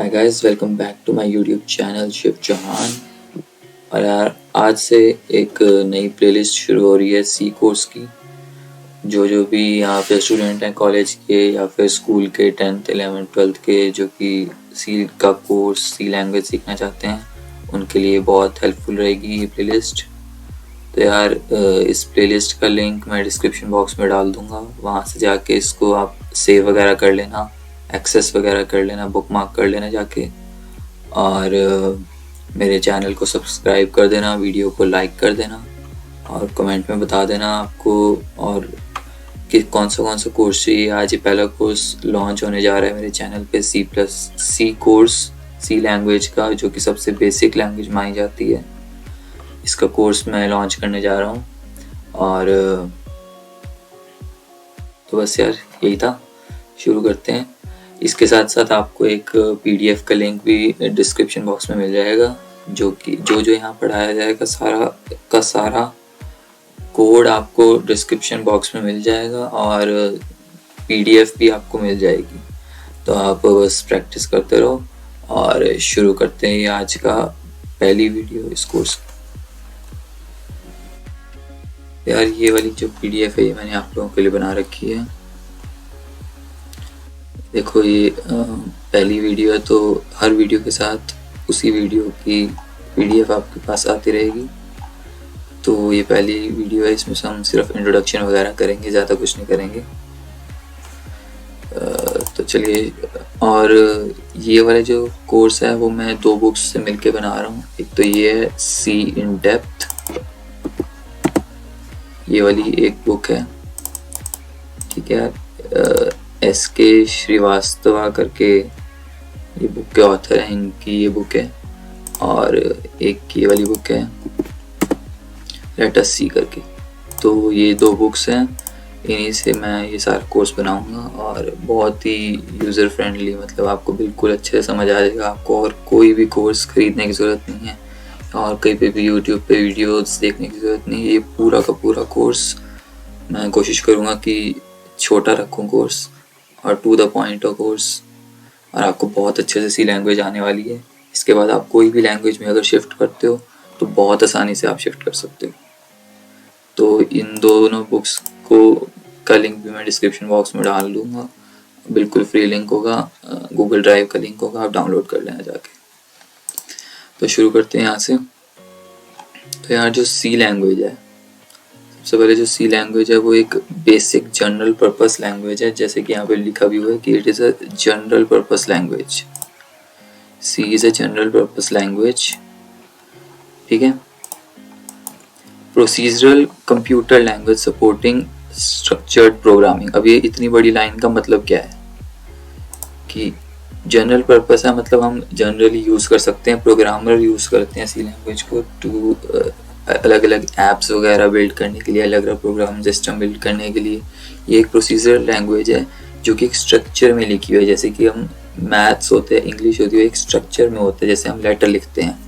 Hi guys, welcome back to my YouTube channel Shiv Chauhan. और यार आज से एक नई प्लेलिस्ट शुरू हो रही है सी कोर्स की। जो भी यहाँ पे स्टूडेंट हैं कॉलेज के या फिर स्कूल के 10th 11th 12th के, जो कि सी का कोर्स सी लैंग्वेज सीखना चाहते हैं, उनके लिए बहुत हेल्पफुल रहेगी ये प्लेलिस्ट। तो यार इस प्लेलिस्ट का लिंक मैं डिस्क्रिप्शन बॉक्स में डाल दूँगा, वहाँ से जाके इसको आप सेव वगैरह कर लेना, एक्सेस वगैरह कर लेना, बुकमार्क कर लेना जाके। और मेरे चैनल को सब्सक्राइब कर देना, वीडियो को लाइक कर देना और कमेंट में बता देना आपको और कि कौन सा कोर्स चाहिए। आज ये पहला कोर्स लॉन्च होने जा रहा है मेरे चैनल पे, सी कोर्स, सी लैंग्वेज का, जो कि सबसे बेसिक लैंग्वेज मानी जाती है। इसका कोर्स मैं लॉन्च करने जा रहा हूँ। और तो बस यार यही था, शुरू करते हैं। इसके साथ साथ आपको एक पीडीएफ का लिंक भी डिस्क्रिप्शन बॉक्स में मिल जाएगा, जो कि जो यहाँ पढ़ाया जाएगा सारा कोड आपको डिस्क्रिप्शन बॉक्स में मिल जाएगा और पीडीएफ भी आपको मिल जाएगी। तो आप बस प्रैक्टिस करते रहो और शुरू करते हैं आज का पहली वीडियो इस कोर्स। यार ये वाली जो पीडीएफ है ये मैंने आप लोगों के लिए बना रखी है। देखो ये पहली वीडियो है, तो हर वीडियो के साथ उसी वीडियो की पीडीएफ आपके पास आती रहेगी। तो ये पहली वीडियो है, इसमें से हम सिर्फ इंट्रोडक्शन वगैरह करेंगे, ज़्यादा कुछ नहीं करेंगे। तो चलिए, और ये वाला जो कोर्स है वो मैं 2 बुक्स से मिलके बना रहा हूँ। एक तो ये है सी इन डेप्थ, ये वाली एक बुक है, ठीक है। एस.के. श्रीवास्तवा करके ये बुक के ऑथर हैं, इनकी ये बुक है। और एक ये वाली बुक है लेट अस सी करके। तो ये 2 बुक्स हैं, इन्हीं से मैं ये सारा कोर्स बनाऊंगा और बहुत ही यूज़र फ्रेंडली, मतलब आपको बिल्कुल अच्छे से समझ आ जाएगा। आपको और कोई भी कोर्स ख़रीदने की ज़रूरत नहीं है और कहीं पे भी यूट्यूब पे वीडियोस देखने की ज़रूरत नहीं है। ये पूरा का पूरा कोर्स मैं कोशिश करूँगा कि छोटा रखूँ कोर्स और to the point of course, और आपको बहुत अच्छे से सी लैंग्वेज आने वाली है। इसके बाद आप कोई भी लैंग्वेज में अगर शिफ्ट करते हो तो बहुत आसानी से आप शिफ्ट कर सकते हो। तो इन दोनों बुक्स का लिंक भी मैं डिस्क्रिप्शन बॉक्स में डाल दूँगा, बिल्कुल फ्री लिंक होगा, गूगल ड्राइव का लिंक होगा, आप डाउनलोड कर लेना जाके। तो शुरू करते हैं यहाँ से। तो यार जो सी लैंग्वेज है, सबसे पहले जो सी लैंग्वेज है वो एक बेसिक जनरल पर्पस लैंग्वेज है, जैसे कि यहाँ पे लिखा भी हुआ है कि it is a general purpose language. C is a general purpose language, ठीक है। Procedural computer language supporting structured programming. अब ये इतनी बड़ी लाइन का मतलब क्या है कि जनरल पर्पस है, मतलब हम जनरली यूज़ कर सकते हैं, प्रोग्रामर यूज़ करते हैं सी लैंग्वेज को टू अलग अलग ऐप्स वगैरह बिल्ड करने के लिए, अलग अलग प्रोग्राम सिस्टम बिल्ड करने के लिए। ये एक प्रोसीजरल लैंग्वेज है जो कि एक स्ट्रक्चर में लिखी हुई है, जैसे कि हम मैथ्स होते हैं, इंग्लिश होती है, एक स्ट्रक्चर में होता है। जैसे हम लेटर लिखते हैं,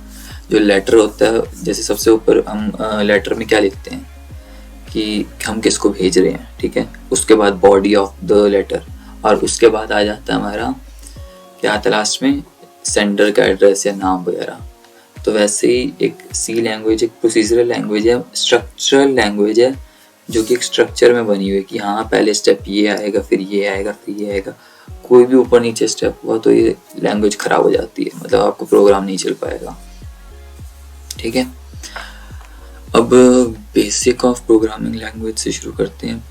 जो लेटर होता है, जैसे सबसे ऊपर हम लेटर में क्या लिखते हैं कि हम किसको भेज रहे हैं, ठीक है। उसके बाद बॉडी ऑफ द लेटर, और उसके बाद आ जाता है हमारा क्या आता है लास्ट में, सेंडर का एड्रेस या नाम वगैरह। तो वैसे ही एक सी लैंग्वेज एक प्रोसीजरल लैंग्वेज है, स्ट्रक्चरल लैंग्वेज है, जो कि एक स्ट्रक्चर में बनी हुई है कि हाँ पहले स्टेप ये आएगा, फिर ये आएगा, फिर ये आएगा। कोई भी ऊपर नीचे स्टेप हुआ तो ये लैंग्वेज ख़राब हो जाती है, मतलब आपको प्रोग्राम नहीं चल पाएगा, ठीक है। अब बेसिक ऑफ प्रोग्रामिंग लैंग्वेज से शुरू करते हैं।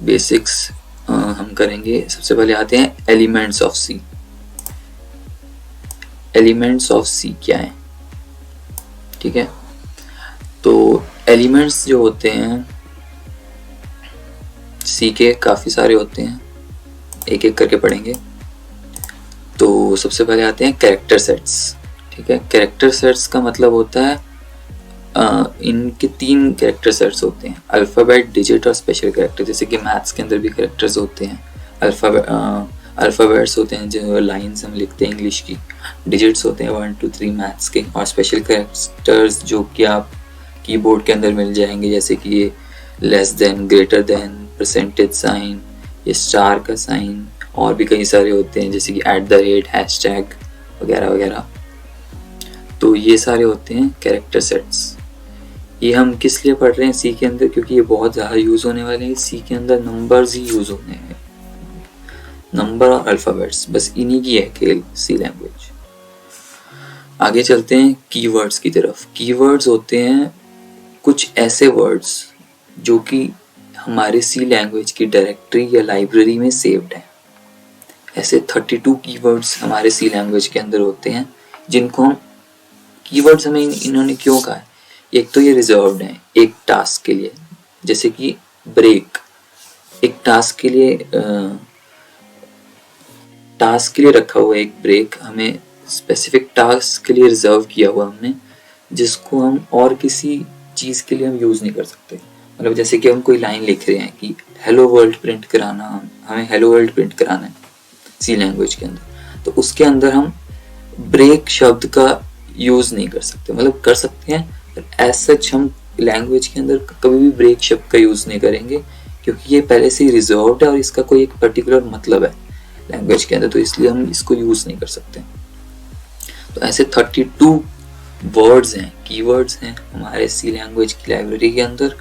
बेसिक्स हम करेंगे। सबसे पहले आते हैं elements of C. Elements of C क्या है, ठीक है। तो एलिमेंट्स जो होते हैं सी के काफ़ी सारे होते हैं, एक एक करके पढ़ेंगे। तो सबसे पहले आते हैं कैरेक्टर सेट्स, ठीक है। कैरेक्टर सेट्स का मतलब होता है इनके 3 कैरेक्टर सेट्स होते हैं, अल्फ़ाबेट, डिजिट और स्पेशल कैरेक्टर। जैसे कि मैथ्स के अंदर भी कैरेक्टर्स होते हैं, अल्फ़ाबेट्स होते हैं जो लाइन्स हम लिखते हैं इंग्लिश की, डिजिट्स होते हैं 1 2 3 मैथ्स के, और स्पेशल कैरेक्टर्स जो कि आप कीबोर्ड के अंदर मिल जाएंगे, जैसे कि ये less than, greater than, percentage sign, ये स्टार का साइन, और भी कई सारे होते हैं, जैसे कि @ हैशटैग वगैरह वगैरह। तो ये सारे होते हैं कैरेक्टर सेट्स। ये हम किस लिए पढ़ रहे हैं सी के अंदर, क्योंकि ये बहुत ज़्यादा यूज़ होने वाले हैं। सी के अंदर नंबर्स ही यूज़ होने हैं, नंबर और अल्फ़ाबेट्स, बस इन्हीं की है खेल सी लैंग्वेज। आगे चलते हैं कीवर्ड्स की तरफ। कीवर्ड्स होते हैं कुछ ऐसे वर्ड्स जो कि हमारे सी लैंग्वेज की डायरेक्टरी या लाइब्रेरी में सेव्ड है। ऐसे 32 कीवर्ड्स हमारे सी लैंग्वेज के अंदर होते हैं, जिनको हम कीवर्ड्स हमें इन्होंने क्यों कहा है। एक तो ये रिजर्व्ड है एक टास्क के लिए, जैसे कि ब्रेक एक टास्क के लिए रखा हुआ है। एक ब्रेक हमें स्पेसिफिक टास्क के लिए रिजर्व किया हुआ हमने, जिसको हम और किसी चीज़ के लिए हम यूज़ नहीं कर सकते। मतलब जैसे कि हम कोई लाइन लिख रहे हैं कि हेलो वर्ल्ड प्रिंट कराना, हमें हेलो वर्ल्ड प्रिंट कराना है सी लैंग्वेज के अंदर, तो उसके अंदर हम ब्रेक शब्द का यूज़ नहीं कर सकते। मतलब कर सकते हैं, पर एज सच हम लैंग्वेज के अंदर कभी भी ब्रेक शब्द का यूज़ नहीं करेंगे, क्योंकि ये पहले से ही रिजर्व्ड है और इसका कोई एक पर्टिकुलर मतलब है लैंग्वेज के अंदर, तो इसलिए हम इसको यूज़ नहीं कर सकते। तो ऐसे 32 वर्ड्स हैं, कीवर्ड्स हैं हमारे सी लैंग्वेज की लाइब्रेरी के अंदर।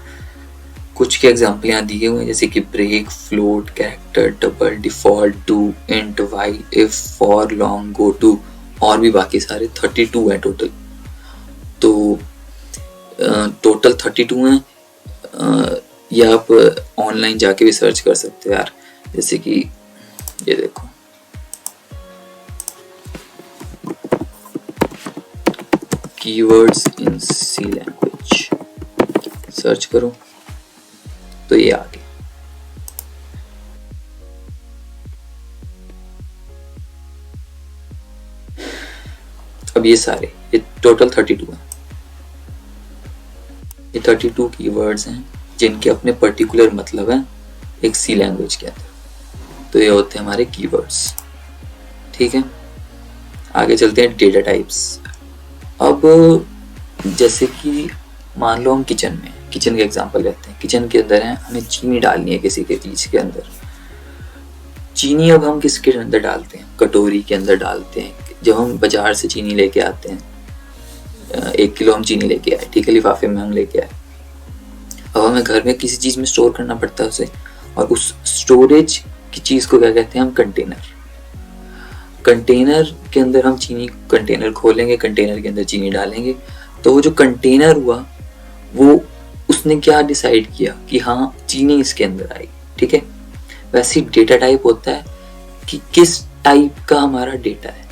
कुछ के एग्जाम्पल यहाँ दिए हुए हैं, जैसे कि break, float, character, double, default, do, int, while, if, for, long, go to, और भी बाकी सारे 32 है टोटल। तो टोटल 32 हैं। ये आप ऑनलाइन जाके भी सर्च कर सकते हो यार, जैसे कि ये देखो, keywords in C language search करो तो ये आ गया। अब ये सारे, ये टोटल 32 हैं। ये 32 कीवर्ड्स हैं जिनके अपने पर्टिकुलर मतलब हैं एक सी लैंग्वेज के अंदर। तो ये होते हैं हमारे कीवर्ड्स। ठीक है, आगे चलते हैं डेटा टाइप्स। अब जैसे कि मान लो हम किचन के एग्जांपल लेते हैं। किचन के अंदर है, हमें चीनी डालनी है किसी के चीज के अंदर। चीनी अब हम किसके अंदर डालते हैं, कटोरी के अंदर डालते हैं। जब हम बाजार से चीनी लेके आते हैं, 1 किलो हम चीनी लेके आए, ठीक है, लिफाफे में हम लेके आए। अब हमें घर में किसी चीज में स्टोर करना पड़ता है उसे, और उस स्टोरेज की चीज को क्या कहते हैं हम, कंटेनर। कंटेनर के अंदर हम चीनी, कंटेनर खोलेंगे, कंटेनर के अंदर चीनी डालेंगे। तो वो जो कंटेनर हुआ, वो उसने क्या डिसाइड किया कि हाँ चीनी इसके अंदर आई, ठीक है। वैसे डेटा टाइप होता है कि किस टाइप का हमारा डेटा है,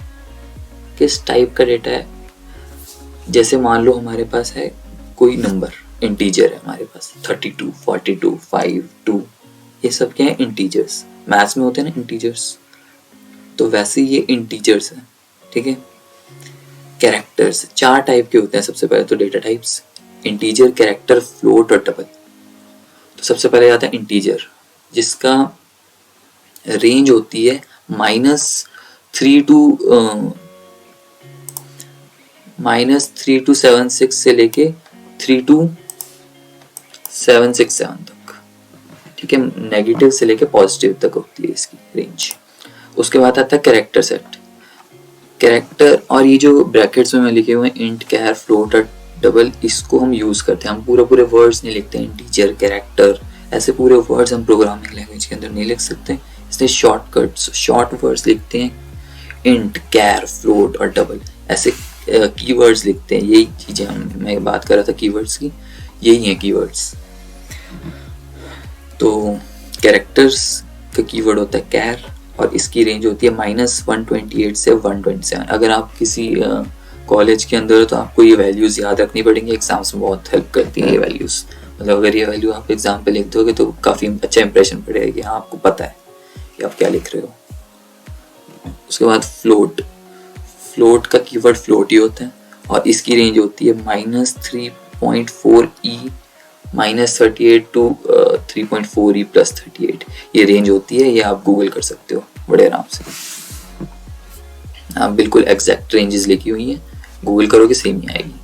किस टाइप का डेटा है। जैसे मान लो हमारे पास है कोई नंबर, इंटीजर है हमारे पास 32, 42, 5, 2, ये सब क्या है, इंटीजर्स। मैथ्स में होते हैं ना इंटीजर्स, तो वैसे ये इंटीजर्स है, ठीक है। कैरेक्टर्स 4 टाइप के होते हैं सबसे पहले तो data types, integer, character, float और डबल। तो सबसे पहले आता है इंटीजर, जिसका रेंज होती है -3 to 76 से लेके 3 to 767 तक, ठीक है। नेगेटिव से लेके पॉजिटिव तक होती है इसकी रेंज। उसके बाद आता है कैरेक्टर सेट। कैरेक्टर, और ये जो ब्रैकेट्स में लिखे हुए हैं इंट, कैर, फ्लोट और डबल, इसको हम यूज करते हैं। हम पूरे वर्ड्स नहीं लिखते हैं, इंटीजर, कैरेक्टर, ऐसे पूरे वर्ड्स हम प्रोग्रामिंग लैंग्वेज के अंदर नहीं लिख सकते, इसलिए शॉर्टकट्स, शॉर्ट वर्ड्स लिखते हैं। इंट, कैर, फ्लोट और डबल ऐसे कीवर्ड्स लिखते हैं। यही चीजें मैं बात कर रहा था कीवर्ड्स की, यही है कीवर्ड्स। तो कैरेक्टर्स का कीवर्ड होता है कैर, और इसकी रेंज होती है -128 से 127। अगर आप किसी कॉलेज के अंदर हो तो आपको ये वैल्यूज़ याद रखनी पड़ेंगी, एग्जाम्स में बहुत हेल्प करती हैं ये वैल्यूज़। मतलब अगर ये वैल्यू आप एग्जाम पे लिख दोगे तो काफ़ी अच्छा इंप्रेशन पड़ेगा कि हाँ आपको पता है कि आप क्या लिख रहे हो। उसके बाद फ्लोट, फ्लोट का कीवर्ड फ्लोट ही होता है, और इसकी रेंज होती है -3.4 E -38 to 3.4 E +38। ये रेंज होती है, ये आप गूगल कर सकते हो बड़े आराम से। आप बिल्कुल एग्जैक्ट रेंजेस लिखी हुई हैं, गूगल करोगे सेम ही आएगी।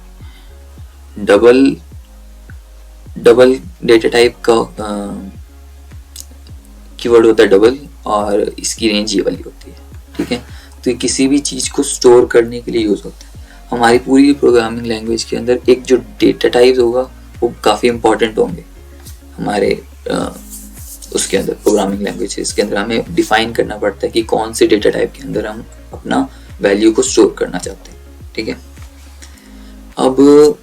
डबल डेटा टाइप का कीवर्ड होता है डबल, और इसकी रेंज ये वाली होती है, ठीक है। तो ये किसी भी चीज़ को स्टोर करने के लिए यूज़ होता है। हमारी पूरी प्रोग्रामिंग लैंग्वेज के अंदर एक जो डेटा टाइप होगा वो काफ़ी इंपॉर्टेंट होंगे हमारे उसके अंदर। प्रोग्रामिंग लैंग्वेज के अंदर हमें डिफाइन करना पड़ता है कि कौन से डेटा टाइप के अंदर हम अपना वैल्यू को स्टोर करना चाहते हैं, ठीक है। अब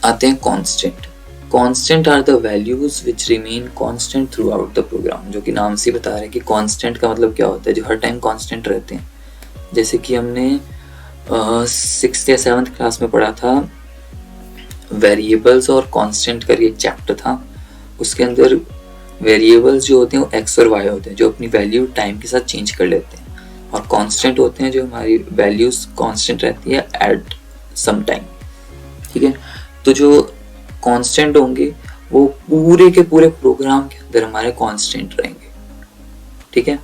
आते हैं constant. Constant are the values which remain constant throughout the program, जो कि नाम से बता रहे हैं कि कांस्टेंट का मतलब क्या होता है, जो हर टाइम कांस्टेंट रहते हैं। जैसे कि हमने 6th या 7th क्लास में पढ़ा था वेरिएबल्स और कांस्टेंट करके एक चैप्टर था। उसके अंदर वेरिएबल्स जो होते हैं वो एक्स और वाई होते हैं, जो अपनी वैल्यू टाइम के साथ चेंज कर लेते हैं, और कांस्टेंट होते हैं जो हमारी वैल्यूज कांस्टेंट रहती है एट सम टाइम, ठीक है। तो जो कांस्टेंट होंगे वो पूरे के पूरे प्रोग्राम के अंदर हमारे कांस्टेंट रहेंगे, ठीक है।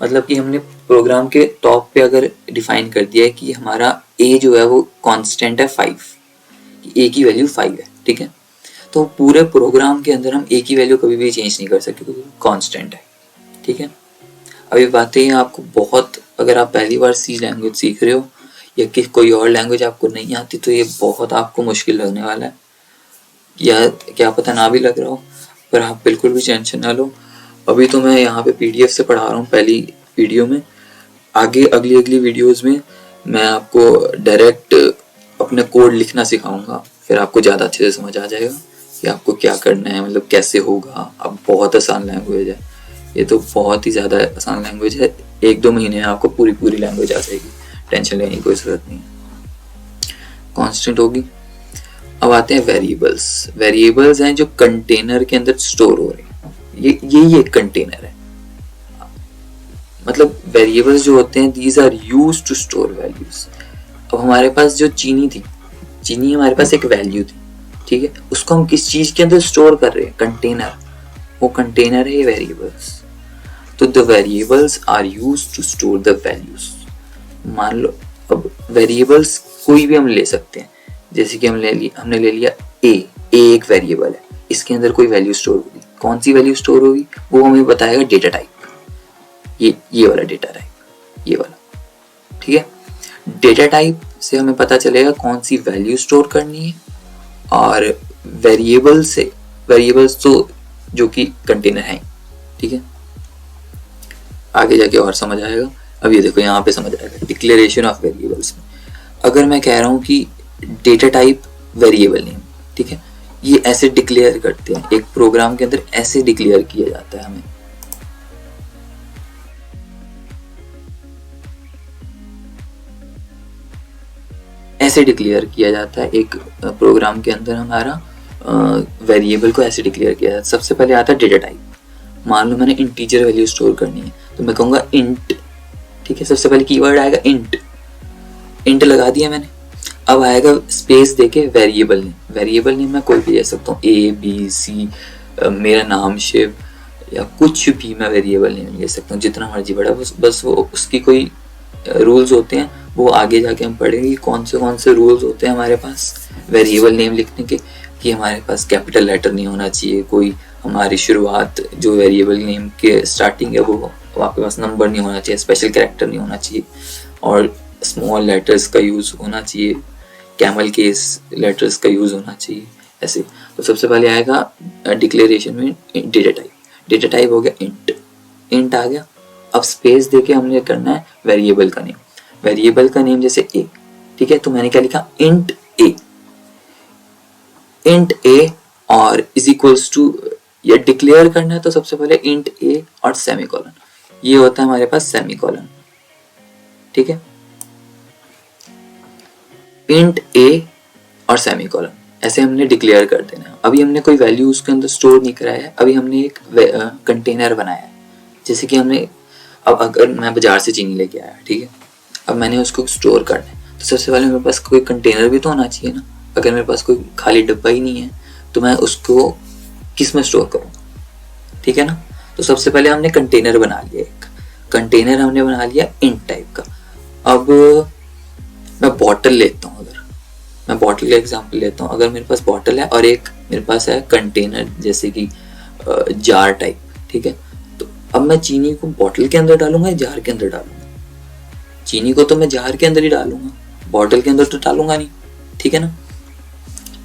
मतलब कि हमने प्रोग्राम के टॉप पे अगर डिफाइन कर दिया है कि हमारा ए जो है वो कांस्टेंट है 5, ए की वैल्यू 5 है, ठीक है। तो पूरे प्रोग्राम के अंदर हम ए की वैल्यू कभी भी चेंज नहीं कर सकते क्योंकि कांस्टेंट है, ठीक है। अब ये बातें आपको बहुत, अगर आप पहली बार सी लैंग्वेज सीख रहे हो या कि कोई और लैंग्वेज आपको नहीं आती तो ये बहुत आपको मुश्किल लगने वाला है, या क्या पता ना भी लग रहा हो, पर आप बिल्कुल भी टेंशन ना लो। अभी तो मैं यहाँ पे PDF से पढ़ा रहा हूँ पहली वीडियो में, आगे अगली वीडियोस में मैं आपको डायरेक्ट अपने कोड लिखना सिखाऊंगा, फिर आपको ज़्यादा अच्छे से समझ आ जाएगा कि आपको क्या करना है, मतलब कैसे होगा। अब बहुत आसान लैंग्वेज है ये, तो बहुत ही ज़्यादा आसान लैंग्वेज है। 1-2 महीने में आपको पूरी लैंग्वेज आ जाएगी, टेंशन लेने की कोई ज़रूरत नहीं है। कांस्टेंट होगी। अब आते हैं वेरिएबल्स। वेरिएबल्स हैं जो कंटेनर के अंदर स्टोर हो रहे हैं, ये एक कंटेनर है। मतलब वेरिएबल्स जो होते हैं these are used to store values. अब हमारे पास जो चीनी हमारे पास एक वैल्यू थी, ठीक है, उसको हम किस चीज के अंदर स्टोर कर रहे हैं, कंटेनर, वो कंटेनर है वेरिएबल्स। तो the variables are used to store the values. मान लो अब वेरिएबल्स कोई भी हम ले सकते हैं, जैसे कि हमने ले लिया ए एक वेरिएबल है, इसके अंदर कोई वैल्यू स्टोर होगी। कौन सी वैल्यू स्टोर होगी वो हमें बताएगा डेटा टाइप, ये वाला डेटा टाइप, ये वाला, ठीक है। डेटा टाइप से हमें पता चलेगा कौन सी वैल्यू स्टोर करनी है, और वेरिएबल्स तो जो कि कंटेनर है, ठीक है। आगे जाके और समझ आएगा। अब ये देखो यहाँ पे समझ आएगा डिक्लेरेशन ऑफ वेरिएबल्स में। अगर मैं कह रहा हूँ कि डेटा टाइप वेरिएबल नेम, ठीक है, ये ऐसे डिक्लेयर करते हैं एक प्रोग्राम के अंदर, ऐसे डिक्लेयर किया जाता है हमें। ऐसे डिक्लेयर किया जाता है एक प्रोग्राम के अंदर, हमारा वेरिएबल को ऐसे डिक्लेयर किया जाता है। सबसे पहले आता है डेटा टाइप। मान लो मैंने इंटीजर वैल्यू स्टोर करनी है तो मैं कहूँगा इंट, ठीक है। सबसे पहले कीवर्ड आएगा इंट लगा दिया मैंने। अब आएगा स्पेस देके वेरिएबल नेम मैं कोई भी दे सकता हूँ, ABC, मेरा नाम शिव, या कुछ भी मैं वेरिएबल नेम ले सकता हूँ, जितना मर्जी बड़ा। बस वो उसकी कोई रूल्स होते हैं, वो आगे जाके हम पढ़ेंगे कौन से रूल्स होते हैं हमारे पास वेरिएबल नेम लिखने के, कि हमारे पास कैपिटल लेटर नहीं होना चाहिए, कोई हमारी शुरुआत जो वेरिएबल नेम के स्टार्टिंग है वो आपके पास नंबर नहीं होना चाहिए, स्पेशल कैरेक्टर नहीं होना चाहिए, और स्मॉल लेटर्स का यूज़ होना चाहिए, कैमल केस लेटर्स का यूज़ होना चाहिए, ऐसे। तो सबसे पहले आएगा डिक्लेरेशन में डेटा टाइप हो गया इंट आ गया। अब स्पेस देके हमने करना है वेरिएबल का नेम जैसे ए, ठीक है। तो मैंने क्या लिखा, इंट ए और इज इक्वल्स टू, या डिक्लेयर करना है तो सबसे पहले इंट ए और सेमीकोलन, ये होता है हमारे पास सेमीकोलन, ठीक है। इंट ए और सेमीकोलन ऐसे हमने डिक्लेयर कर देना है। अभी हमने कोई वैल्यू उसके अंदर स्टोर नहीं कराया है, अभी हमने एक कंटेनर बनाया है। जैसे कि हमने, अब अगर मैं बाजार से चीनी लेके आया, ठीक है, अब मैंने उसको स्टोर करना है तो सबसे पहले मेरे पास कोई कंटेनर भी तो होना चाहिए ना। अगर मेरे पास कोई खाली डब्बा ही नहीं है तो मैं उसको किस में स्टोर करूँ, ठीक है ना। तो सबसे पहले हमने कंटेनर बना लिया, एक कंटेनर हमने बना लिया इंट टाइप का। अब मैं बॉटल लेता हूँ, अगर मैं बॉटल का एग्जांपल लेता हूँ, अगर मेरे पास बॉटल है और एक मेरे पास है कंटेनर जैसे कि जार टाइप, ठीक है। तो अब मैं चीनी को बॉटल के अंदर डालूंगा या जार के अंदर डालूंगा, चीनी को तो मैं जार के अंदर ही डालूंगा, बॉटल के अंदर तो डालूंगा नहीं, ठीक है ना।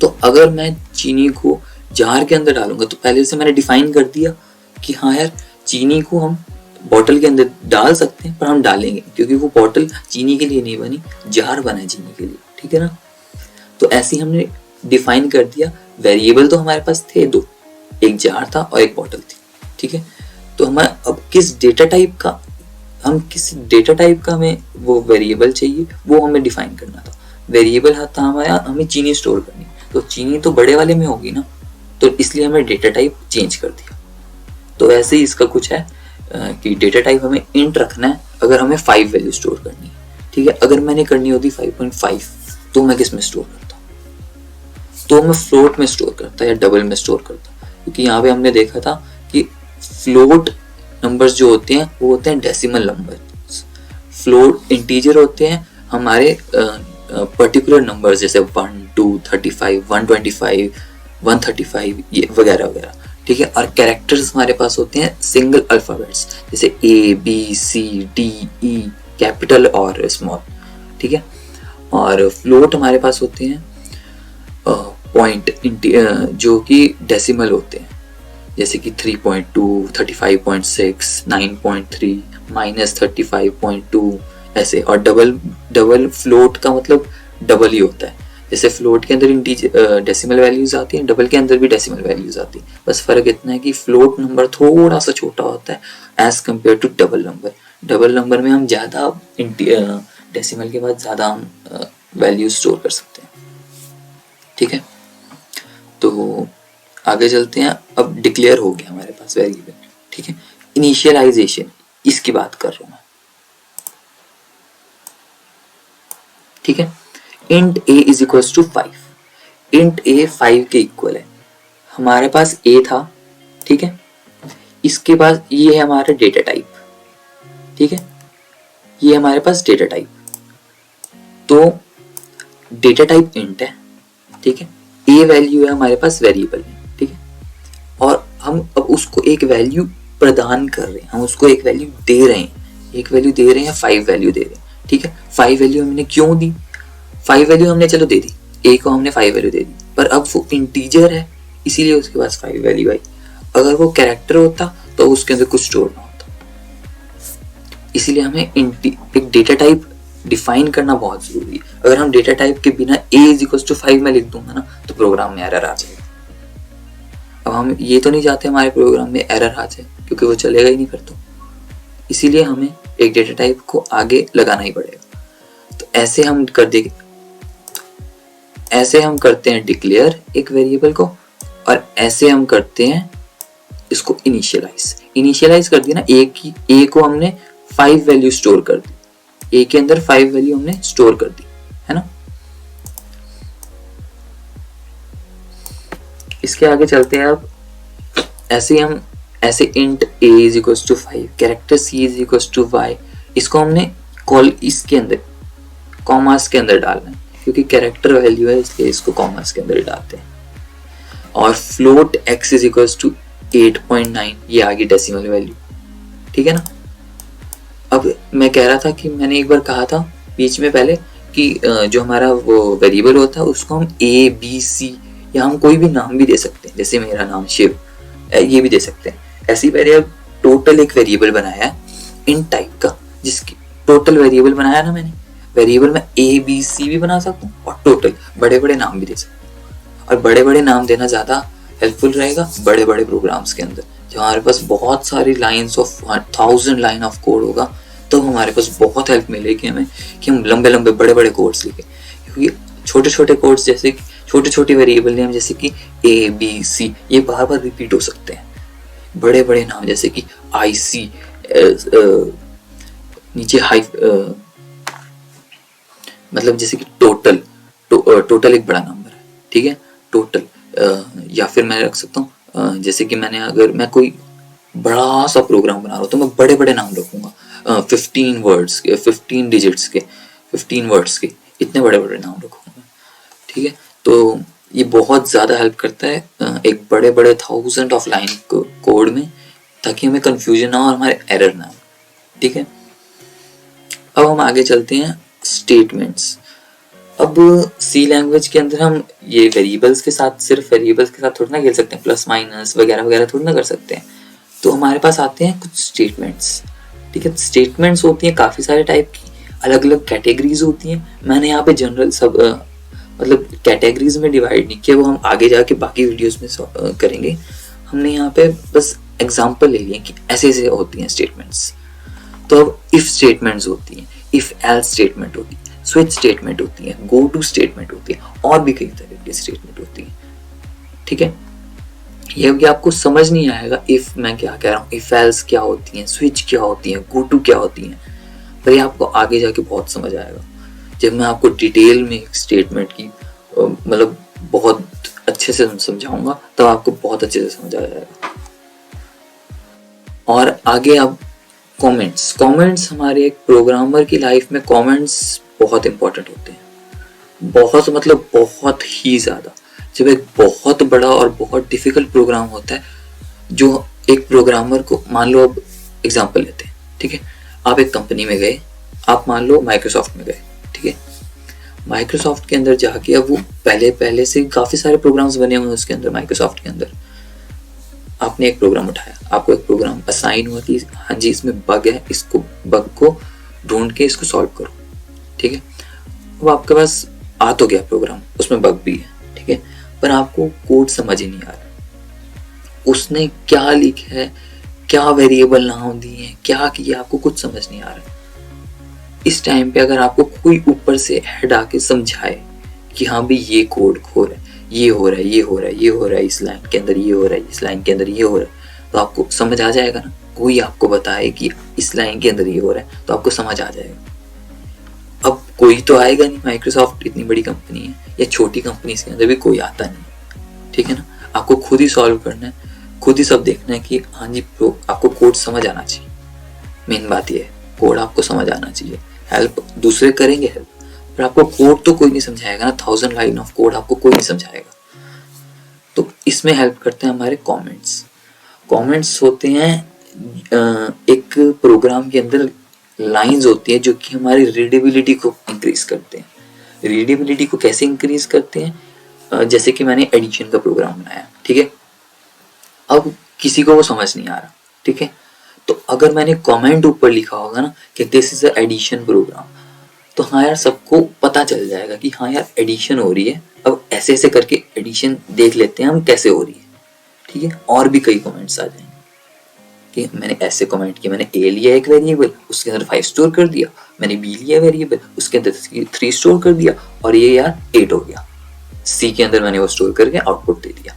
तो अगर मैं चीनी को जार के अंदर डालूंगा तो पहले से मैंने डिफाइन कर दिया कि हाँ यार चीनी को हम बॉटल के अंदर डाल सकते हैं, पर हम डालेंगे क्योंकि वो बॉटल चीनी के लिए नहीं बनी, जार बना है चीनी के लिए, ठीक है ना। तो ऐसे ही हमने डिफाइन कर दिया। वेरिएबल तो हमारे पास थे दो, एक जार था और एक बॉटल थी, ठीक है। तो हमें अब किस डेटा टाइप का हमें वो वेरिएबल चाहिए वो हमें डिफाइन करना था। वेरिएबल था हमारा, हमें चीनी स्टोर करनी, तो चीनी तो बड़े वाले में होगी ना, तो इसलिए हमें डेटा टाइप चेंज कर दिया। तो ऐसे ही इसका कुछ है कि डेटा टाइप हमें इंट रखना है अगर हमें 5 वैल्यू स्टोर करनी है, ठीक है। अगर मैंने करनी होती 5.5 तो मैं किस में स्टोर करता, तो मैं फ्लोट में स्टोर करता या डबल में स्टोर करता, क्योंकि यहाँ पे हमने देखा था कि फ्लोट नंबर्स जो होते हैं वो होते हैं डेसिमल नंबर्स, फ्लोट इंटीजर होते हैं हमारे पर्टिकुलर नंबर्स जैसे 1, 2, 35, 125, 135 ये वगैरह वगैरह, ठीक है। और कैरेक्टर्स हमारे पास होते हैं सिंगल अल्फाबेट्स जैसे ABCDE कैपिटल और स्मॉल, ठीक है। और फ्लोट हमारे पास होते हैं पॉइंट जो कि डेसिमल होते हैं जैसे कि 3.2, 35.6, 9.3, -35.2 ऐसे। और डबल फ्लोट का मतलब डबल ही होता है, जैसे फ्लोट के अंदर डेसिमल वैल्यूज आती हैं, डबल के अंदर भी डेसिमल वैल्यूज आती हैं, बस फर्क इतना है कि फ्लोट नंबर थोड़ा सा छोटा होता है as compare to double number. Double number में हम ज़्यादा डेसिमल के बाद ज़्यादा हम वैल्यूज स्टोर कर सकते हैं, ठीक है। तो आगे चलते हैं। अब डिक्लेयर हो गया हमारे पास वेरिएबल, ठीक है। इनिशियलाइजेशन इसकी बात कर रहा हूं मैं, ठीक है। Int a is equal to 5, int a 5 के इक्वल है। हमारे पास a था, ठीक है। इसके पास ये है हमारा डेटा टाइप, ठीक है। ये हमारे पास डेटा टाइप, तो डेटा टाइप इंट है, ठीक है। a वैल्यू है हमारे पास वेरिएबल में, ठीक है। और हम अब उसको एक वैल्यू प्रदान कर रहे हैं, हम उसको एक वैल्यू दे रहे हैं, एक वैल्यू दे रहे हैं, 5 वैल्यू दे रहे हैं, ठीक है। 5 वैल्यू हमने क्यों दी, 5 वैल्यू हमने चलो दे दी, a को हमने 5 वैल्यू दे दी, पर अब वो इंटीजर है इसीलिए उसके पास 5 वैल्यू आई। अगर वो कैरेक्टर होता तो उसके अंदर कुछ स्टोर ना होता, इसीलिए हमें एक डेटा टाइप डिफाइन करना बहुत जरूरी है। अगर हम डेटा टाइप के बिना a इज इक्वल टू 5 में लिख दूंगा ना तो प्रोग्राम में एरर आ जाएगा। अब हम ये तो नहीं चाहते हमारे प्रोग्राम में एरर आ जाए, क्योंकि वो चलेगा ही नहीं फिर तो, इसीलिए हमें एक डेटा टाइप को आगे लगाना ही पड़ेगा। तो ऐसे हम कर देंगे, ऐसे हम करते हैं डिक्लेयर एक वेरिएबल को, और ऐसे हम करते हैं इसको इनिशियलाइज कर दिया ना। ए को हमने 5 वैल्यू स्टोर कर दी, ए के अंदर 5 वैल्यू हमने स्टोर कर दी, है ना। इसके आगे चलते हैं। अब ऐसे हम ऐसे int a is equal to 5, character c is equal to y, इसको हमने कॉल इसके अंदर कॉमास के अंदर डालना है, क्योंकि कैरेक्टर वैल्यू है इसलिए इसको कॉमास के अंदर डालते हैं। और float x is equal to 8.9, ये आ गई डेसिमल वैल्यू, ठीक है ना। अब मैं कह रहा था कि मैंने एक बार कहा था बीच में पहले कि जो हमारा वो वेरिएबल होता है उसको हम ABC या हम कोई भी नाम भी दे सकते हैं, जैसे मेरा नाम शिव, ये भी दे सकते हैं। ऐसी मैंने टोटल एक वेरिएबल बनाया है इन टाइप का, जिसकी टोटल वेरिएबल बनाया ना मैंने, वेरिएबल में ABC भी बना सकता हूँ और टोटल बड़े बड़े नाम भी दे सकता हूँ। और बड़े बड़े नाम देना ज़्यादा हेल्पफुल रहेगा बड़े बड़े प्रोग्राम्स के अंदर, जब हमारे पास बहुत सारी lines of 1000 line of code होगा तो हमारे पास बहुत हेल्प मिलेगी हमें कि हम लंबे लंबे बड़े बड़े कोड्स लिखें। क्योंकि छोटे छोटे कोड्स जैसे छोटे छोटे वेरिएबल नेम जैसे कि ABC ये बार बार रिपीट हो सकते हैं। बड़े बड़े नाम जैसे कि IC नीचे मतलब जैसे कि टोटल एक बड़ा नंबर है, ठीक है, टोटल। या फिर मैं रख सकता हूँ जैसे कि अगर मैं कोई बड़ा सा प्रोग्राम बना रहा हूँ तो मैं बड़े बड़े नाम रखूंगा, 15 वर्ड्स के, 15 डिजिट्स के, 15 वर्ड्स के, इतने बड़े बड़े नाम रखूंगा, ठीक है। तो ये बहुत ज़्यादा हेल्प करता है एक बड़े बड़े 1000 ऑफ लाइन कोड में, ताकि हमें कंफ्यूजन ना हो और हमारे एरर ना हो, ठीक है। अब हम आगे चलते हैं स्टेटमेंट्स। अब सी लैंग्वेज के अंदर हम ये वेरिएबल्स के साथ, सिर्फ वेरिएबल्स के साथ थोड़ी ना खेल सकते हैं, प्लस माइनस वगैरह वगैरह थोड़ी ना कर सकते हैं। तो हमारे पास आते हैं कुछ स्टेटमेंट्स। ठीक है, स्टेटमेंट्स होती हैं काफ़ी सारे टाइप की, अलग अलग कैटेगरीज होती हैं। मैंने यहाँ पे जनरल सब मतलब कैटेगरीज में डिवाइड नहीं किया, वो हम आगे जाके बाकी वीडियोस में करेंगे। हमने यहाँ पे बस एग्जांपल ले लिए कि ऐसे ऐसे होती हैं स्टेटमेंट्स। तो अब इफ स्टेटमेंट्स होती हैं, इफ एल्स स्टेटमेंट होती है, स्विच स्टेटमेंट होती है, गो टू स्टेटमेंट होती है, और भी कई तरह की स्टेटमेंट होती है। ठीक है, ये भी आपको समझ नहीं आएगा इफ मैं क्या कह रहा हूँ, इफ एल्स क्या होती हैं, स्विच क्या होती है, गो टू क्या होती हैं, पर ये आपको आगे जाके बहुत समझ आएगा जब मैं आपको डिटेल में एक स्टेटमेंट की मतलब बहुत अच्छे से समझाऊंगा, तब आपको बहुत अच्छे से समझ आ जाएगा। और आगे अब कमेंट्स हमारे एक प्रोग्रामर की लाइफ में कमेंट्स बहुत इंपॉर्टेंट होते हैं, बहुत मतलब बहुत ही ज़्यादा। जब एक बहुत बड़ा और बहुत डिफिकल्ट प्रोग्राम होता है, जो एक प्रोग्रामर को, मान लो अब एग्जांपल लेते हैं, ठीक है, आप एक कंपनी में गए, आप मान लो माइक्रोसॉफ्ट में गए, ठीक है, माइक्रोसॉफ्ट के अंदर जाके अब वो पहले से काफ़ी सारे प्रोग्राम्स बने हुए हैं उसके अंदर, माइक्रोसॉफ्ट के अंदर आपने एक प्रोग्राम उठाया, आपको एक प्रोग्राम असाइन हुआ कि हाँ जी इसमें बग है, इसको बग को ढूंढ के इसको सॉल्व करो। ठीक है, अब आपके पास आ तो गया प्रोग्राम, उसमें बग भी है, ठीक है, पर आपको कोड समझ ही नहीं आ रहा, उसने क्या लिखा है, क्या वेरिएबल नाम दिए हैं, क्या किया, आपको कुछ समझ नहीं आ रहा। इस टाइम पे अगर आपको कोई ऊपर से हेड आके समझाए कि हाँ भी ये कोड खो रहा है, ये हो रहा है, ये हो रहा है, ये हो रहा है, इस लाइन के अंदर ये हो रहा है, इस लाइन के अंदर ये हो रहा है, तो आपको समझ आ जाएगा ना। कोई आपको बताए कि इस लाइन के अंदर ये हो रहा है तो आपको समझ आ जाएगा। अब कोई तो आएगा नहीं, माइक्रोसॉफ्ट इतनी बड़ी कंपनी है, या छोटी कंपनी के अंदर भी कोई आता नहीं, ठीक है ना। आपको खुद ही सॉल्व करना है, खुद ही सब देखना है कि हाँ जी आपको कोड समझ आना चाहिए। मेन बात ये है, कोड आपको समझ आना चाहिए। हेल्प दूसरे करेंगे हेल्प, पर आपको कोड तो कोई नहीं समझाएगा ना, 1000 लाइन ऑफ कोड आपको कोई नहीं समझाएगा। तो इसमें हेल्प करते हैं हमारे कमेंट्स। कमेंट्स होते हैं एक प्रोग्राम के अंदर लाइंस होती है जो कि हमारी रीडेबिलिटी को इंक्रीज करते हैं। रीडेबिलिटी को कैसे इंक्रीज करते हैं, जैसे कि मैंने एडिशन का प्रोग्राम बनाया, ठीक है, अब किसी को वो समझ नहीं आ रहा, ठीक है, तो अगर मैंने कमेंट ऊपर लिखा होगा ना कि this is a addition program, तो हाँ यार सबको पता चल जाएगा कि हाँ यार एडिशन हो रही है, अब ऐसे ऐसे करके एडिशन देख लेते हैं हम कैसे हो रही है, ठीक है। और भी कई कमेंट्स आ जाएंगे कि मैंने ऐसे कमेंट किया, मैंने ए लिया एक वेरिएबल, उसके अंदर 5 स्टोर कर दिया, मैंने बी लिया वेरिएबल, उसके अंदर 3 स्टोर कर दिया, और ये यार 8 हो गया, सी के अंदर मैंने वो स्टोर करके आउटपुट दे दिया,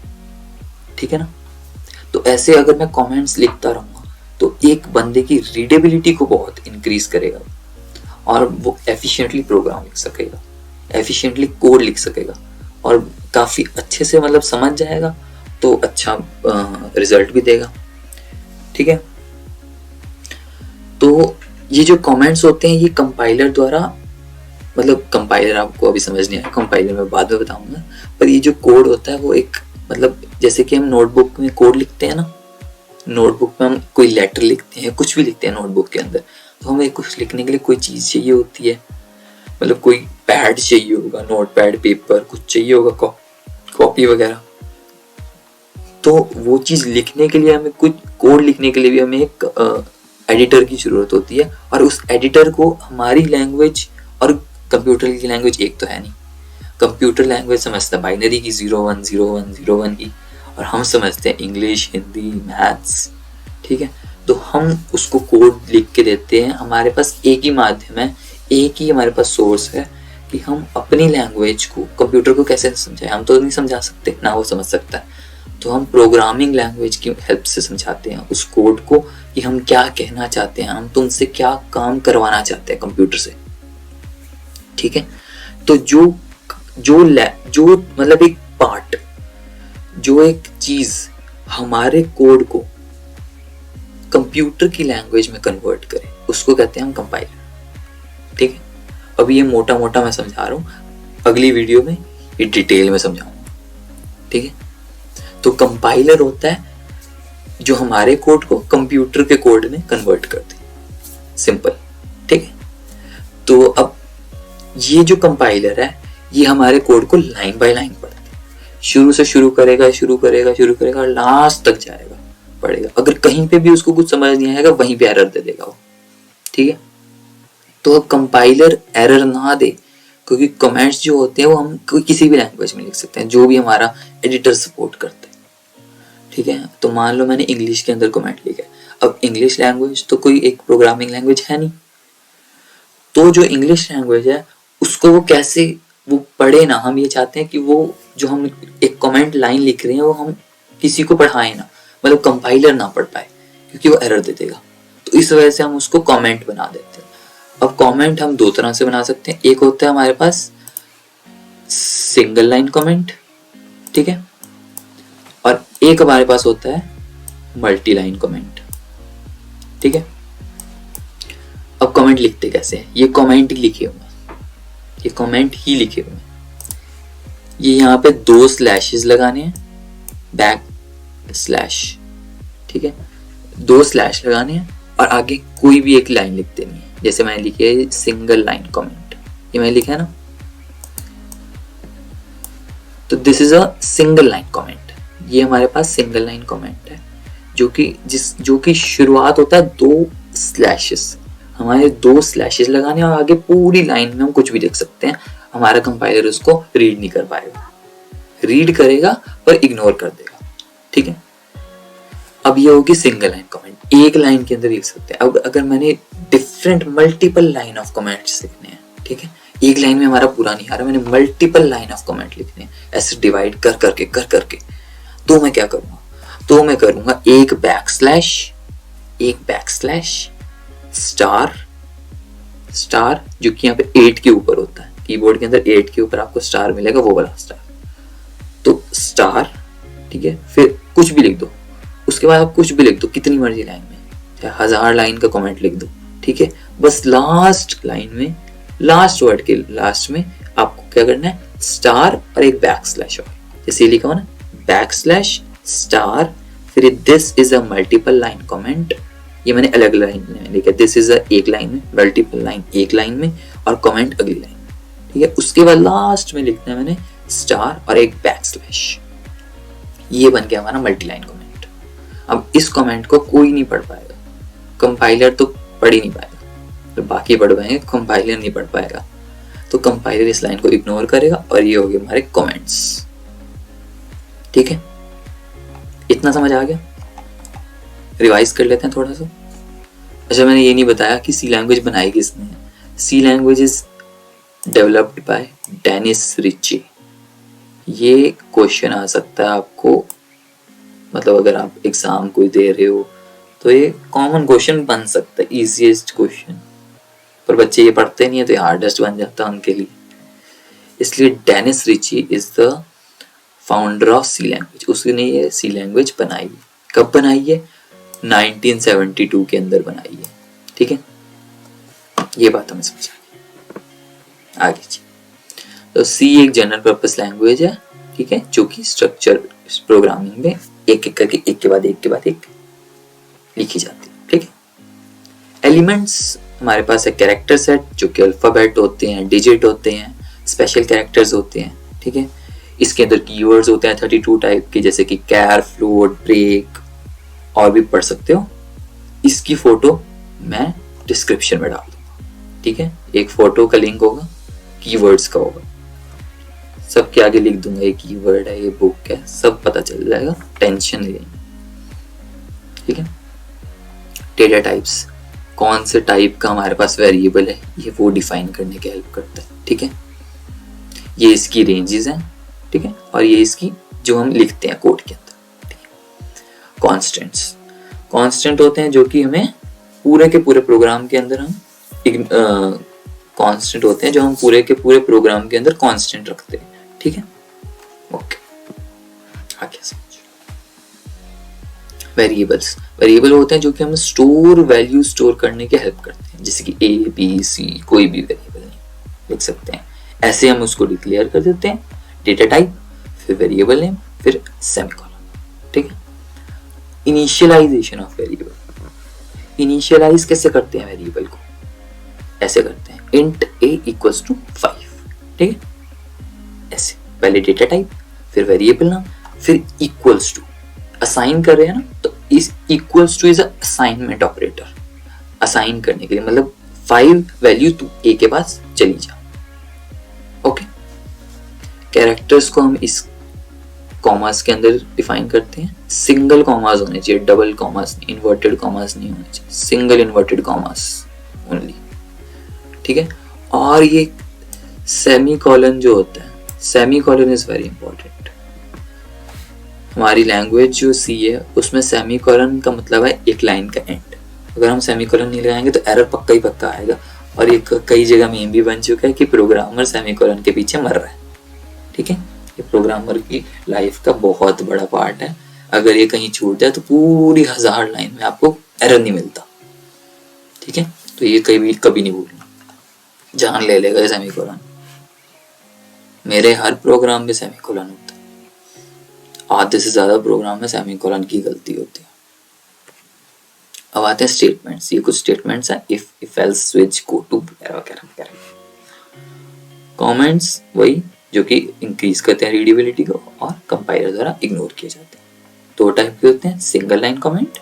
ठीक है ना। तो ऐसे अगर मैं कमेंट्स लिखता रहूँगा तो एक बंदे की रीडेबिलिटी को बहुत इंक्रीज करेगा, और वो एफिशिएंटली प्रोग्राम लिख सकेगा, एफिशिएंटली कोड लिख सकेगा, और काफ़ी अच्छे से मतलब समझ जाएगा, तो अच्छा रिजल्ट भी देगा, ठीक है। तो ये जो कमेंट्स होते हैं ये कंपाइलर द्वारा, मतलब कंपाइलर आपको अभी समझ नहीं आया, कंपाइलर मैं बाद में बताऊंगा, पर ये जो कोड होता है वो एक मतलब जैसे कि हम नोटबुक में कोड लिखते हैं ना, नोटबुक में हम कोई लेटर लिखते हैं, कुछ भी लिखते हैं नोटबुक के अंदर, तो हमें कुछ लिखने के लिए कोई चीज़ चाहिए होती है, मतलब कोई पैड चाहिए होगा, नोट पैड, पेपर, कुछ चाहिए होगा, कॉपी वगैरह। तो वो चीज़ लिखने के लिए हमें, कुछ कोड लिखने के लिए भी हमें एक एडिटर की ज़रूरत होती है, और उस एडिटर को हमारी लैंग्वेज और कंप्यूटर की लैंग्वेज एक तो है नहीं। कंप्यूटर लैंग्वेज समझता है बाइनरी की 010101 की, और हम समझते हैं इंग्लिश, हिंदी, मैथ्स, ठीक है। तो हम उसको कोड लिख के देते हैं, हमारे पास एक ही माध्यम है, एक ही हमारे पास सोर्स है कि हम अपनी लैंग्वेज को कंप्यूटर को कैसे समझाएं। हम तो नहीं समझा सकते, ना वो समझ सकता है, तो हम प्रोग्रामिंग लैंग्वेज की हेल्प से समझाते हैं उस कोड को कि हम क्या कहना चाहते हैं, हम तुमसे क्या काम करवाना चाहते हैं कंप्यूटर से, ठीक है। तो जो मतलब एक पार्ट, जो एक चीज हमारे कोड को कंप्यूटर की लैंग्वेज में कन्वर्ट करे, उसको कहते हैं हम कंपाइलर, ठीक है। अभी ये मोटा मोटा मैं समझा रहा हूँ, अगली वीडियो में ये डिटेल में समझाऊंगा, ठीक है। तो कंपाइलर होता है जो हमारे कोड को कंप्यूटर के कोड में कन्वर्ट करते हैं, सिंपल, ठीक है। तो अब ये जो कंपाइलर है ये हमारे कोड को लाइन बाय लाइन पढ़ेगा, शुरू से शुरू करेगा और लास्ट तक जाएगा पढ़ेगा। अगर कहीं पे भी उसको कुछ समझ नहीं आएगा वहीं पे एरर दे देगा वो, ठीक है। तो अब कंपाइलर एरर ना दे, क्योंकि कमेंट्स जो होते हैं वो हम किसी भी लैंग्वेज में लिख सकते हैं जो भी हमारा एडिटर सपोर्ट करते हैं, ठीक है। तो मान लो मैंने इंग्लिश के अंदर कमेंट लिखा है, अब इंग्लिश लैंग्वेज तो कोई एक प्रोग्रामिंग लैंग्वेज है नहीं, तो जो इंग्लिश लैंग्वेज है उसको वो कैसे वो पढ़े ना, हम ये चाहते हैं कि वो जो हम एक कमेंट लाइन लिख रहे हैं वो हम किसी को पढ़ाएं ना, मतलब कंपाइलर ना पढ़ पाए क्योंकि वो एरर दे देगा। तो इस वजह से हम उसको कमेंट बना देते हैं। अब कमेंट हम दो तरह से बना सकते हैं, एक होता है हमारे पास सिंगल लाइन कमेंट, ठीक है, और एक हमारे पास होता है मल्टी लाइन कमेंट, ठीक है। अब कमेंट लिखते कैसे हैं, ये कमेंट ही लिखे हुए, ये कमेंट ही लिखे हुए, ये यहाँ पे 2 स्लैशेस लगाने हैं, बैक स्लैश, ठीक है, 2 स्लैश लगाने हैं और आगे कोई भी एक लाइन लिख देनी है। जैसे मैंने लिखी है सिंगल लाइन कमेंट, ये मैंने लिखा है ना, तो this is a single line comment, ये हमारे पास सिंगल लाइन कमेंट है जो कि शुरुआत होता है 2 स्लैशेस, हमारे 2 स्लैशेस लगाने और आगे पूरी लाइन में हम कुछ भी लिख सकते हैं, हमारा कंपाइलर उसको रीड नहीं कर पाएगा, रीड करेगा पर इग्नोर कर देगा, ठीक है। अब ये होगी सिंगल लाइन कमेंट, एक लाइन के अंदर लिख सकते हैं। अब अगर मैंने different multiple line of comments लिखने हैं, ठीक है, एक लाइन में हमारा पूरा नहीं आ रहा, मैंने मल्टीपल लाइन ऑफ कमेंट लिखने हैं, ऐसे डिवाइड कर करके, तो मैं क्या करूंगा, तो मैं करूंगा एक बैकस्लैश स्टार जो कि यहाँ पे 8 के ऊपर होता है, कीबोर्ड के अंदर 8 के ऊपर आपको स्टार मिलेगा, वो वाला स्टार, तो स्टार, ठीक है, फिर कुछ भी लिख दो, उसके बाद आप कुछ भी लिख दो कितनी मर्जी लाइन में, चाहे 1000 लाइन का कमेंट लिख दो, ठीक है, बस लास्ट लाइन में, लास्ट वर्ड के लास्ट में आपको क्या करना है, स्टार और एक बैकस्लैश हो, जैसे लिखा हो ना, बैकस्लैश स्टार, फिर this is a multiple line comment, ये मैंने अलग लाइन में लिखा, दिस इज अ एक लाइन में, मल्टीपल लाइन एक लाइन में और कमेंट अगली लाइन में, ठीक है। उसके बाद लास्ट में लिखना है मैंने स्टार और एक बैकस्लैश, ये बन गया हमारा मल्टी लाइन कमेंट। अब इस कमेंट को कोई नहीं पढ़ पाएगा, कंपाइलर तो पढ़ ही नहीं पाएगा, तो बाकी पढ़ पाएंगे, कंपाइलर नहीं पढ़ पाएगा, तो कंपाइलर इस लाइन को इग्नोर करेगा और ये हो गए हमारे कमेंट्स, ठीक है। इतना समझ आ गया, रिवाइज कर लेते हैं थोड़ा सा। अच्छा, मैंने ये नहीं बताया कि सी लैंग्वेज बनाई किसने है। C language is developed by Dennis Ritchie. ये क्वेश्चन आ सकता है आपको, मतलब अगर आप एग्जाम कोई दे रहे हो तो ये कॉमन क्वेश्चन बन सकता है, इजीएस्ट क्वेश्चन, पर बच्चे ये पढ़ते नहीं है तो ये हार्डेस्ट बन जाता है उनके लिए। इसलिए Dennis Ritchie is the founder of C language, उसने ये सी लैंग्वेज बनाई। कब बनाई है? 1972 के अंदर बनाई है, ठीक है। ये बात हमें समझ आगे जी। तो सी एक जनरल पर्पस लैंग्वेज है, ठीक है, जो कि स्ट्रक्चर प्रोग्रामिंग में एक एक करके एक के बाद एक लिखी जाती है, ठीक है। एलिमेंट्स हमारे पास है कैरेक्टर सेट, जो कि अल्फाबेट होते हैं, डिजिट होते हैं, स्पेशल कैरेक्टर्स होते हैं, ठीक है। इसके अंदर कीवर्ड्स होते हैं 32 टाइप के, जैसे कि कैर, फ्लोट, ब्रेक, और भी पढ़ सकते हो। इसकी फोटो मैं डिस्क्रिप्शन में डाल दूंगा, ठीक है। एक फोटो का लिंक होगा, कीवर्ड्स का होगा, सबके आगे लिख दूंगा ये कीवर्ड है, ये बुक है, सब पता चल जाएगा, टेंशन नहीं लेनी, ठीक है। डेटा टाइप्स, कौन से टाइप का हमारे पास वेरिएबल है, ये वो डिफाइन करने की हेल्प करता है, ठीक है। ये इसकी रेंजेस हैं, ठीक है, और ये इसकी जो हम लिखते हैं कोड के अंदर, ठीक है। कॉन्स्टेंट होते हैं जो कि हमें पूरे के पूरे प्रोग्राम के अंदर हम कांस्टेंट होते हैं जो हम पूरे के पूरे प्रोग्राम के अंदर कांस्टेंट रखते हैं, ठीक है। ओके, आगे समझो। वेरिएबल होते हैं जो कि हम वैल्यू स्टोर करने की हेल्प करते हैं, जैसे कि ए, बी, सी, कोई भी वेरिएबल नहीं लिख सकते हैं, ऐसे हम उसको डिक्लेयर कर देते हैं। डेटा टाइप, फिर वेरिएबल नेम, फिर सेमीकोलन, ठीक है। इनिशियलाइजेशन ऑफ वेरिएबल, इनिशियलाइज कैसे करते हैं वेरिएबल को? ऐसे करते हैं इंट a इक्वल्स टू 5, ठीक है। ऐसे पहले डेटा टाइप, फिर वेरिएबल नाम, फिर इक्वल्स टू, असाइन कर रहे हैं ना, तो इस equals two is assignment operator, assign करने के लिए, मतलब 5 वैल्यू तू a के पास चली जा। ओके, कैरेक्टर्स को हम इस कॉमास के अंदर डिफाइन करते हैं। सिंगल कॉमास होने चाहिए, डबल कॉमास, इन्वर्टेड कॉमास नहीं होने चाहिए, सिंगल इन्वर्टेड कॉमास ओनली, ठीक है। और ये सेमी कॉलन जो होता है, semi colon is very important. हमारी लैंग्वेज जो सी है उसमें सेमी कॉलन का मतलब है एक लाइन का एंड। अगर हम सेमी कॉलन नहीं लगाएंगे तो एरर पक्का ही पक्का आएगा। और ये कई जगह मीम भी बन चुका है कि प्रोग्रामर सेमी कॉलन के पीछे मर रहा है, ठीक है। ये प्रोग्रामर की लाइफ का बहुत बड़ा पार्ट है। अगर ये कहीं छूट जाए तो पूरी 1000 लाइन में आपको एरर नहीं मिलता, ठीक है। तो ये कभी नहीं भूलना, जान ले लेगा ये सेमी कॉलन। मेरे हर प्रोग्राम में सेमी कॉलन होता है, आधे से ज्यादा प्रोग्राम में सेमी कॉलन की गलती होती है। अब आते हैं स्टेटमेंट्स। ये कुछ स्टेटमेंट्स हैं, if else switch go to वगैरह। कमेंट्स वही जो कि इंक्रीज करते हैं रीडेबिलिटी को और कंपाइलर द्वारा इग्नोर किए जाते हैं। 2 टाइप के होते हैं, सिंगल लाइन कमेंट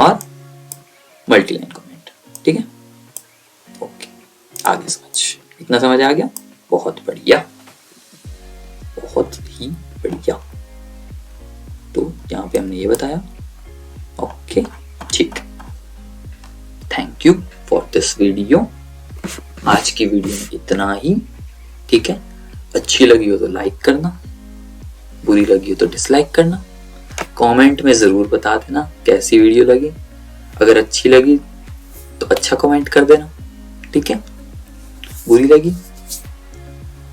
और मल्टी लाइन कमेंट, ठीक है। ओके, आगे समझ, इतना समझ आ गया? बहुत बढ़िया, बहुत ही बढ़िया। तो यहाँ पे हमने ये बताया। ओके, ठीक, thank you for this video. आज की वीडियो में इतना ही, ठीक है। अच्छी लगी हो तो लाइक करना, बुरी लगी हो तो डिसलाइक करना। कमेंट में जरूर बता देना कैसी वीडियो लगी। अगर अच्छी लगी तो अच्छा कमेंट कर देना, ठीक है। बुरी लगी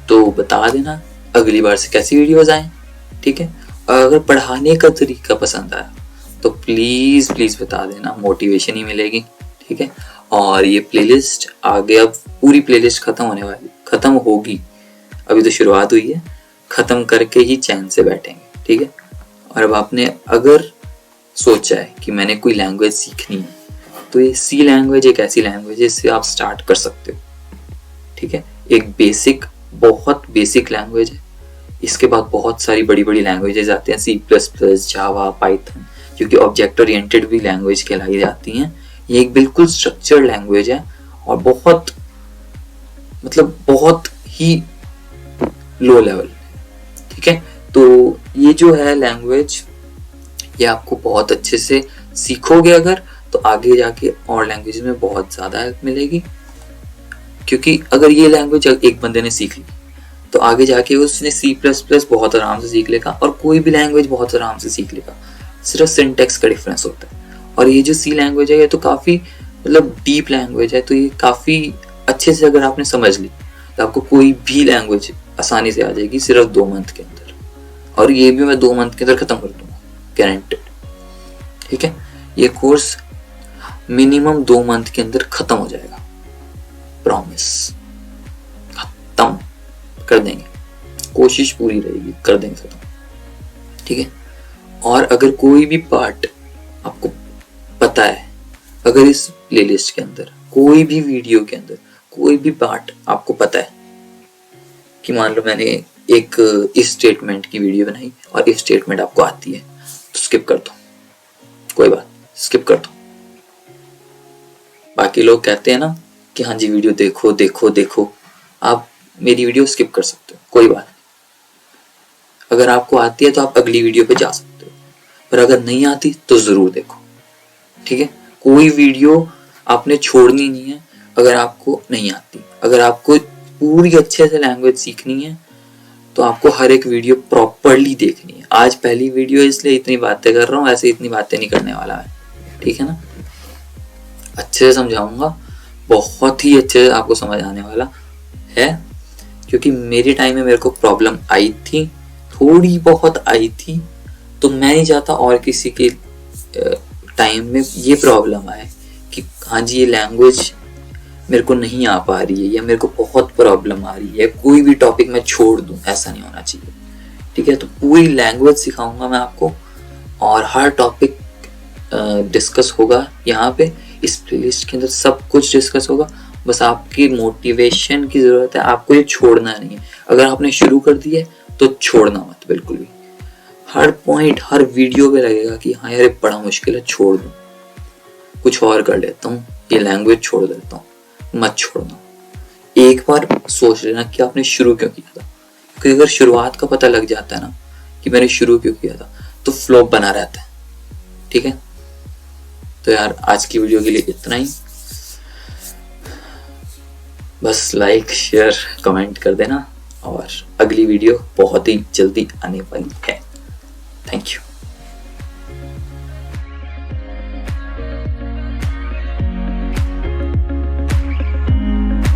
तो बता देना अगली बार से कैसी वीडियोस आए, ठीक है। और अगर पढ़ाने का तरीका पसंद आया तो प्लीज प्लीज बता देना, मोटिवेशन ही मिलेगी, ठीक है। और ये प्लेलिस्ट आगे, अब पूरी प्लेलिस्ट खत्म होने वाली, खत्म होगी, अभी तो शुरुआत हुई है, खत्म करके ही चैन से बैठेंगे, ठीक है। और अब आपने अगर सोचा है कि मैंने कोई लैंग्वेज सीखनी है तो ये सी लैंग्वेज एक ऐसी लैंग्वेज है जिससे आप स्टार्ट कर सकते हो, ठीक है। एक बेसिक, बहुत बेसिक लैंग्वेज है। इसके बाद बहुत सारी बड़ी बड़ी लैंग्वेजेस आती हैं, C++, जावा, पाइथन, क्योंकि ऑब्जेक्ट ओरिएंटेड भी लैंग्वेज कहलाई जाती हैं। ये एक बिल्कुल स्ट्रक्चर्ड लैंग्वेज है और बहुत, मतलब बहुत ही लो लेवल, ठीक है। तो ये जो है लैंग्वेज, ये आपको बहुत अच्छे से सीखोगे अगर, तो आगे जाके और लैंग्वेज में बहुत ज्यादा हेल्प मिलेगी। क्योंकि अगर ये लैंग्वेज एक बंदे ने सीख ली तो आगे जाके उसने C++ बहुत आराम से सीख लेगा और कोई भी लैंग्वेज बहुत आराम से सीख लेगा। सिर्फ सिंटेक्स का डिफरेंस होता है। और ये जो सी लैंग्वेज है ये तो काफी, मतलब डीप लैंग्वेज है, तो ये काफी अच्छे से अगर आपने समझ ली तो आपको कोई भी लैंग्वेज आसानी से आ जाएगी सिर्फ 2 मंथ के अंदर। और ये भी मैं 2 मंथ के अंदर खत्म कर दूंगा, गारंटेड, ठीक है। ये कोर्स मिनिमम 2 मंथ के अंदर खत्म हो जाएगा, प्रॉमिस, खत्म कर देंगे, कोशिश पूरी रहेगी, कर देंगे खत्म, ठीक है। और अगर कोई भी पार्ट आपको पता है, अगर इस प्लेलिस्ट के अंदर कोई भी वीडियो के अंदर कोई भी पार्ट आपको पता है कि मान लो मैंने एक इफ स्टेटमेंट की वीडियो बनाई और इफ स्टेटमेंट आपको आती है तो स्किप कर दो, कोई बात, स्किप कर दो। बाकी लोग कहते हैं ना कि हाँ जी वीडियो देखो देखो देखो, आप मेरी वीडियो स्किप कर सकते हो, कोई बात नहीं। अगर आपको आती है तो आप अगली वीडियो पे जा सकते हो, पर अगर नहीं आती तो जरूर देखो, ठीक है। कोई वीडियो आपने छोड़नी नहीं है अगर आपको नहीं आती। अगर आपको पूरी अच्छे से लैंग्वेज सीखनी है तो आपको हर एक वीडियो प्रॉपरली देखनी है। आज पहली वीडियो इसलिए इतनी बातें कर रहा हूँ, ऐसे इतनी बातें नहीं करने वाला है, ठीक है ना। अच्छे से समझाऊंगा, बहुत ही अच्छे से आपको समझ आने वाला है। क्योंकि मेरे टाइम में मेरे को प्रॉब्लम आई थी, थोड़ी बहुत आई थी, तो मैं नहीं चाहता और किसी के टाइम में ये प्रॉब्लम आए कि हाँ जी ये लैंग्वेज मेरे को नहीं आ पा रही है या मेरे को बहुत प्रॉब्लम आ रही है, कोई भी टॉपिक मैं छोड़ दूं, ऐसा नहीं होना चाहिए, ठीक है। तो पूरी लैंग्वेज सिखाऊंगा मैं आपको और हर टॉपिक डिस्कस होगा यहाँ पे, इस प्लेलिस्ट के अंदर सब कुछ डिस्कस होगा। बस आपकी मोटिवेशन की ज़रूरत है, आपको ये छोड़ना नहीं है। अगर आपने शुरू कर दिया तो छोड़ना मत बिल्कुल भी। हर पॉइंट हर वीडियो पे लगेगा कि हाँ यार ये बड़ा मुश्किल है, छोड़ दूँ, कुछ और कर लेता हूँ, ये लैंग्वेज छोड़ देता हूँ। मत छोड़ना। एक बार सोच लेना कि आपने शुरू क्यों किया था, क्योंकि अगर शुरुआत का पता लग जाता है ना कि मैंने शुरू क्यों किया था, तो फ्लो बना रहता है। ठीक है, तो यार आज की वीडियो के लिए इतना ही। बस लाइक शेयर कमेंट कर देना, और अगली वीडियो बहुत ही जल्दी आने वाली है। Thank you.